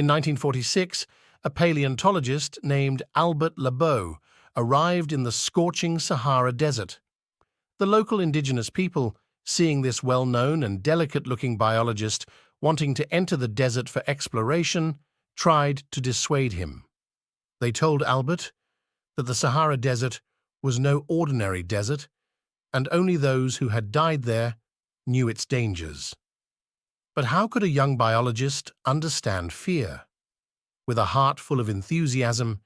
In 1946, a paleontologist named Albert Lebeau arrived in the scorching Sahara Desert. The local indigenous people, seeing this well-known and delicate-looking biologist wanting to enter the desert for exploration, tried to dissuade him. They told Albert that the Sahara Desert was no ordinary desert, and only those who had died there knew its dangers. But how could a young biologist understand fear? With a heart full of enthusiasm,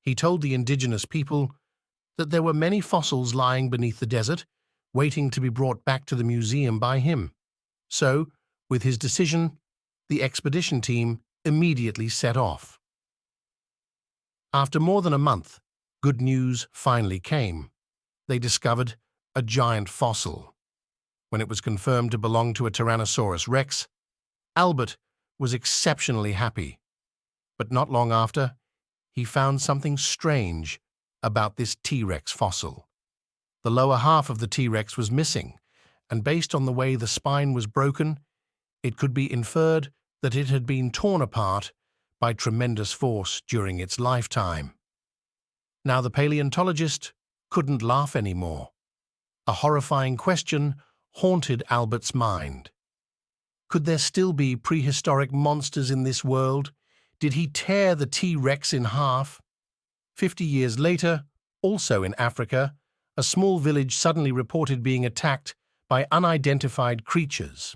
he told the indigenous people that there were many fossils lying beneath the desert, waiting to be brought back to the museum by him. So, with his decision, the expedition team immediately set off. After more than a month, good news finally came. They discovered a giant fossil. When it was confirmed to belong to a Tyrannosaurus rex, Albert was exceptionally happy. But not long after, he found something strange about this T-Rex fossil. The lower half of the T-Rex was missing, and based on the way the spine was broken, it could be inferred that it had been torn apart by tremendous force during its lifetime. Now the paleontologist couldn't laugh anymore. A horrifying question haunted Albert's mind. Could there still be prehistoric monsters in this world? Did he tear the T-Rex in half? 50 years later, also in Africa, a small village suddenly reported being attacked by unidentified creatures.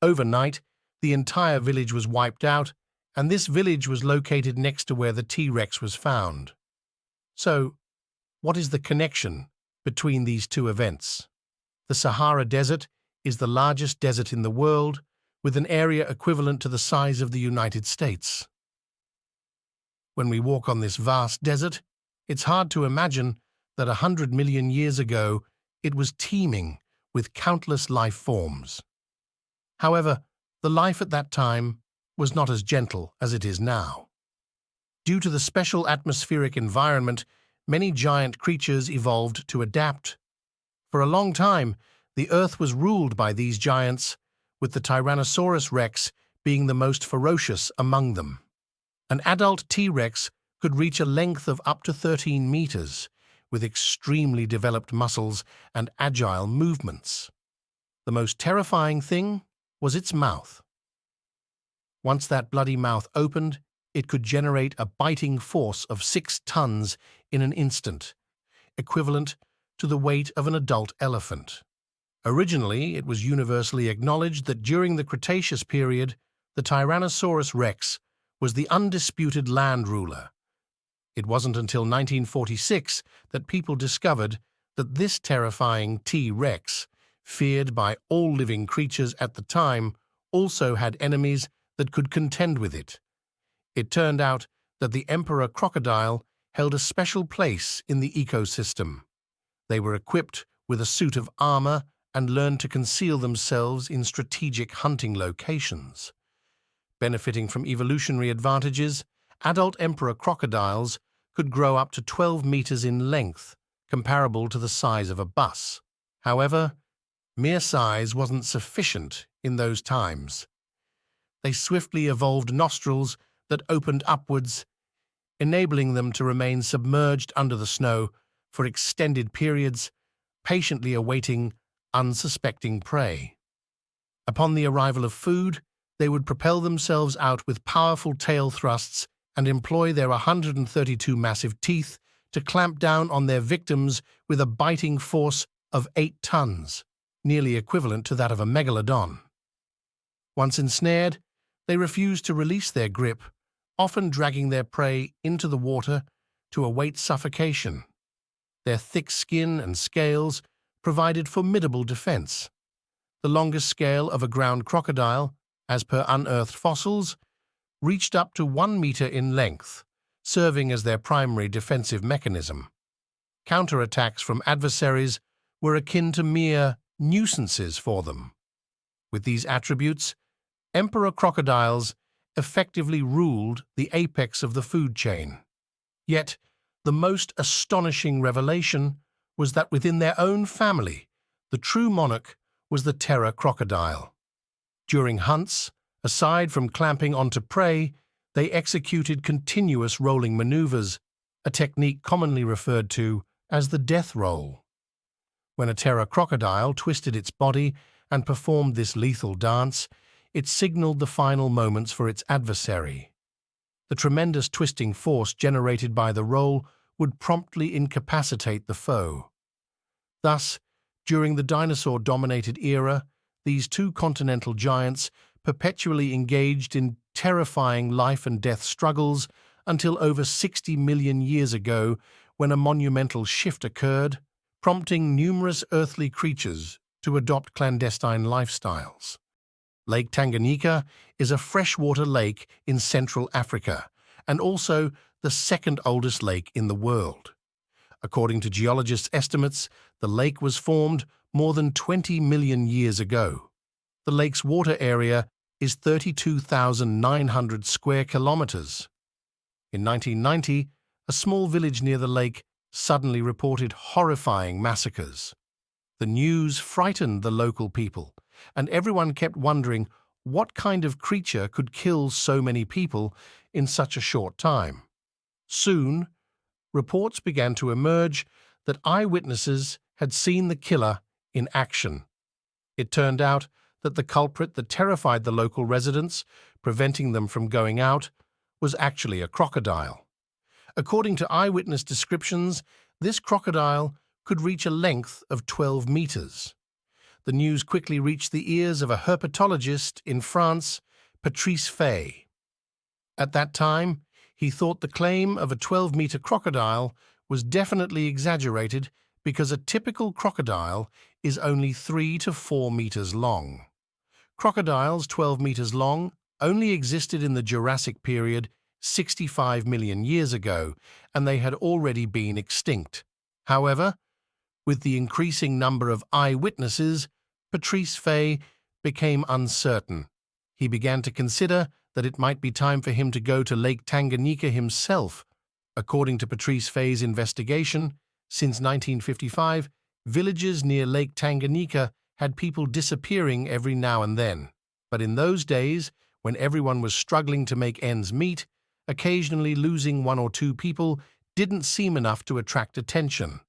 Overnight, the entire village was wiped out, and this village was located next to where the T-Rex was found. So, what is the connection between these two events? The Sahara Desert is the largest desert in the world, with an area equivalent to the size of the United States. When we walk on this vast desert, it's hard to imagine that 100 million years ago it was teeming with countless life forms. However, the life at that time was not as gentle as it is now. Due to the special atmospheric environment, many giant creatures evolved to adapt. For a long time, the Earth was ruled by these giants, with the Tyrannosaurus rex being the most ferocious among them. An adult T-Rex could reach a length of up to 13 meters, with extremely developed muscles and agile movements. The most terrifying thing was its mouth. Once that bloody mouth opened, it could generate a biting force of 6 tons in an instant, equivalent to the weight of an adult elephant. Originally, it was universally acknowledged that during the Cretaceous period, the Tyrannosaurus rex was the undisputed land ruler. It wasn't until 1946 that people discovered that this terrifying T-Rex, feared by all living creatures at the time, also had enemies that could contend with it. It turned out that the emperor crocodile held a special place in the ecosystem. They were equipped with a suit of armor and learned to conceal themselves in strategic hunting locations. Benefiting from evolutionary advantages, adult emperor crocodiles could grow up to 12 meters in length, comparable to the size of a bus. However, mere size wasn't sufficient in those times. They swiftly evolved nostrils that opened upwards, enabling them to remain submerged under the snow for extended periods, patiently awaiting unsuspecting prey. Upon the arrival of food, they would propel themselves out with powerful tail thrusts and employ their 132 massive teeth to clamp down on their victims with a biting force of 8 tons, nearly equivalent to that of a megalodon. Once ensnared, they refused to release their grip, often dragging their prey into the water to await suffocation. Their thick skin and scales provided formidable defense. The longest scale of a ground crocodile, as per unearthed fossils, reached up to 1 meter in length, serving as their primary defensive mechanism. Counterattacks from adversaries were akin to mere nuisances for them. With these attributes, emperor crocodiles effectively ruled the apex of the food chain. Yet, the most astonishing revelation was that within their own family, the true monarch was the terror crocodile. During hunts, aside from clamping onto prey, They executed continuous rolling maneuvers, a technique commonly referred to as the death roll. When a terror crocodile twisted its body and performed this lethal dance, it signaled the final moments for its adversary. The tremendous twisting force generated by the roll would promptly incapacitate the foe. Thus, during the dinosaur-dominated era, these two continental giants perpetually engaged in terrifying life and death struggles until over 60 million years ago, when a monumental shift occurred, prompting numerous earthly creatures to adopt clandestine lifestyles. Lake Tanganyika is a freshwater lake in Central Africa and also the second oldest lake in the world. According to geologists' estimates, the lake was formed more than 20 million years ago. The lake's water area is 32,900 square kilometers. In 1990, a small village near the lake suddenly reported horrifying massacres. The news frightened the local people, and everyone kept wondering what kind of creature could kill so many people in such a short time. Soon, reports began to emerge that eyewitnesses had seen the killer in action. It turned out that the culprit that terrified the local residents, preventing them from going out, was actually a crocodile. According to eyewitness descriptions, this crocodile could reach a length of 12 meters. The news quickly reached the ears of a herpetologist in France, Patrice Fay. At that time, he thought the claim of a 12-meter crocodile was definitely exaggerated because a typical crocodile is only 3 to 4 meters long. Crocodiles 12 meters long only existed in the Jurassic period 65 million years ago, and they had already been extinct. However, with the increasing number of eyewitnesses, Patrice Fay became uncertain. He began to consider that it might be time for him to go to Lake Tanganyika himself. According to Patrice Fay's investigation, since 1955, villages near Lake Tanganyika had people disappearing every now and then. But in those days, when everyone was struggling to make ends meet, occasionally losing 1 or 2 people didn't seem enough to attract attention.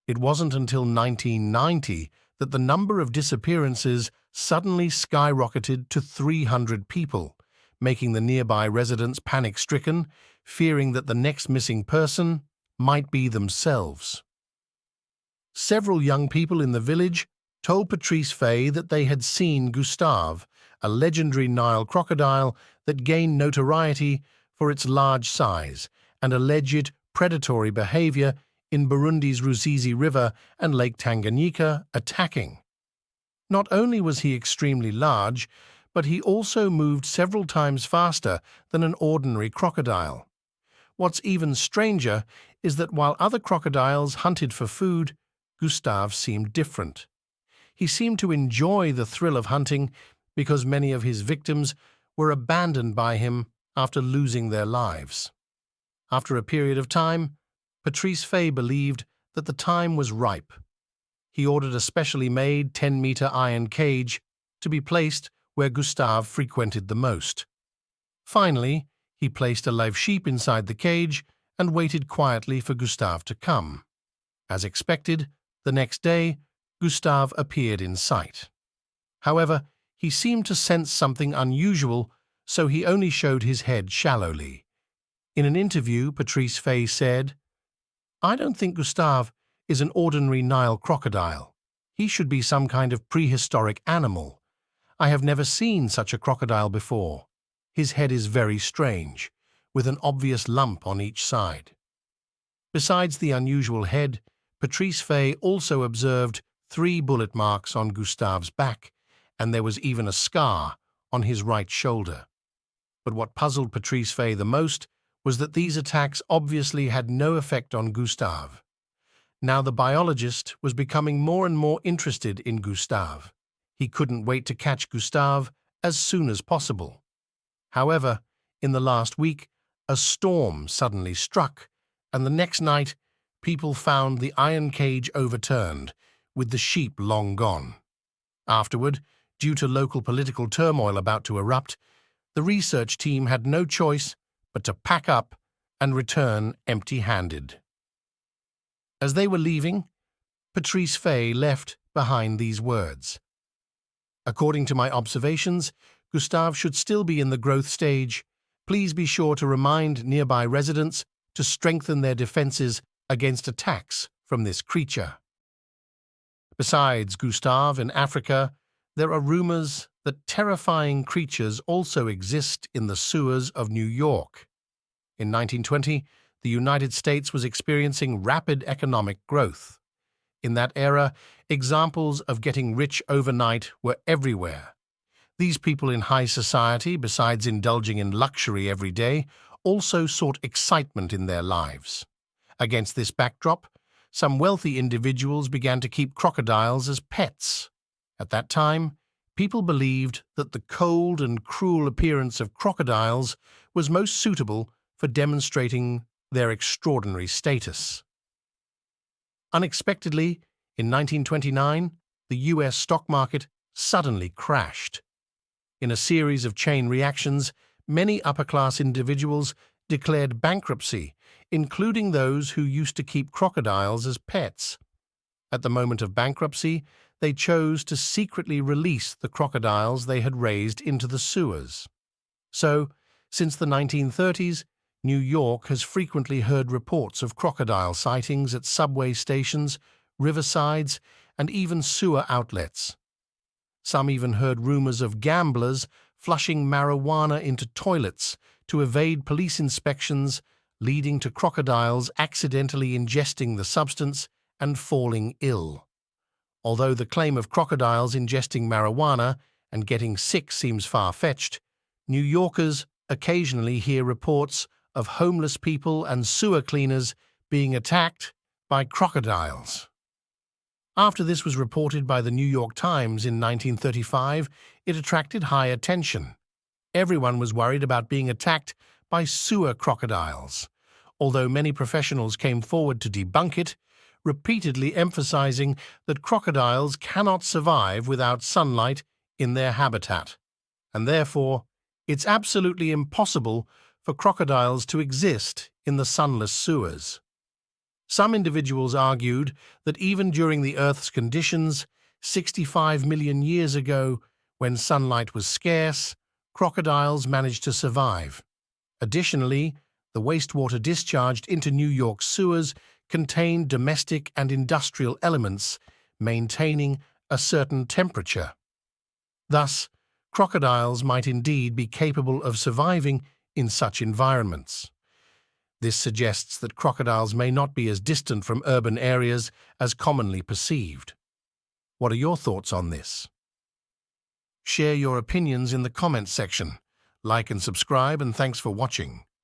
It wasn't until 1990 that the number of disappearances suddenly skyrocketed to 300 people, making the nearby residents panic-stricken, fearing that the next missing person might be themselves. Several young people in the village told Patrice Fay that they had seen Gustave, a legendary Nile crocodile that gained notoriety for its large size and alleged predatory behavior in Burundi's Ruzizi River and Lake Tanganyika, attacking. Not only was he extremely large, but he also moved several times faster than an ordinary crocodile. What's even stranger is that while other crocodiles hunted for food, Gustave seemed different. He seemed to enjoy the thrill of hunting because many of his victims were abandoned by him after losing their lives. After a period of time, Patrice Fay believed that the time was ripe. He ordered a specially made 10-meter iron cage to be placed where Gustave frequented the most. Finally, he placed a live sheep inside the cage and waited quietly for Gustave to come. As expected, the next day, Gustave appeared in sight. However, he seemed to sense something unusual, so he only showed his head shallowly. In an interview, Patrice Fay said, "I don't think Gustave is an ordinary Nile crocodile. He should be some kind of prehistoric animal. I have never seen such a crocodile before. His head is very strange, with an obvious lump on each side." Besides the unusual head, Patrice Fay also observed 3 bullet marks on Gustave's back, and there was even a scar on his right shoulder. But what puzzled Patrice Fay the most was that these attacks obviously had no effect on Gustave. Now the biologist was becoming more and more interested in Gustave. He couldn't wait to catch Gustave as soon as possible. However, in the last week, a storm suddenly struck, and the next night, people found the iron cage overturned, with the sheep long gone. Afterward, due to local political turmoil about to erupt, the research team had no choice but to pack up and return empty-handed. As they were leaving, Patrice Fay left behind these words: "According to my observations, Gustave should still be in the growth stage. Please be sure to remind nearby residents to strengthen their defenses against attacks from this creature." Besides Gustave in Africa, there are rumors that terrifying creatures also exist in the sewers of New York. In 1920, the United States was experiencing rapid economic growth. In that era, examples of getting rich overnight were everywhere. These people in high society, besides indulging in luxury every day, also sought excitement in their lives. Against this backdrop, some wealthy individuals began to keep crocodiles as pets. At that time, people believed that the cold and cruel appearance of crocodiles was most suitable for demonstrating their extraordinary status. Unexpectedly, in 1929, the U.S. stock market suddenly crashed. In a series of chain reactions, many upper-class individuals declared bankruptcy, including those who used to keep crocodiles as pets. At the moment of bankruptcy, they chose to secretly release the crocodiles they had raised into the sewers. So, since the 1930s, New York has frequently heard reports of crocodile sightings at subway stations, riversides, and even sewer outlets. Some even heard rumors of gamblers flushing marijuana into toilets to evade police inspections, leading to crocodiles accidentally ingesting the substance and falling ill. Although the claim of crocodiles ingesting marijuana and getting sick seems far-fetched, New Yorkers occasionally hear reports of homeless people and sewer cleaners being attacked by crocodiles. After this was reported by the New York Times in 1935, it attracted high attention. Everyone was worried about being attacked by sewer crocodiles, although many professionals came forward to debunk it, repeatedly emphasizing that crocodiles cannot survive without sunlight in their habitat, and therefore it's absolutely impossible for crocodiles to exist in the sunless sewers. Some individuals argued that even during the Earth's conditions, 65 million years ago, when sunlight was scarce, crocodiles managed to survive. Additionally, the wastewater discharged into New York sewers contained domestic and industrial elements, maintaining a certain temperature. Thus, crocodiles might indeed be capable of surviving in such environments. This suggests that crocodiles may not be as distant from urban areas as commonly perceived. What are your thoughts on this? Share your opinions in the comments section. Like and subscribe, and thanks for watching.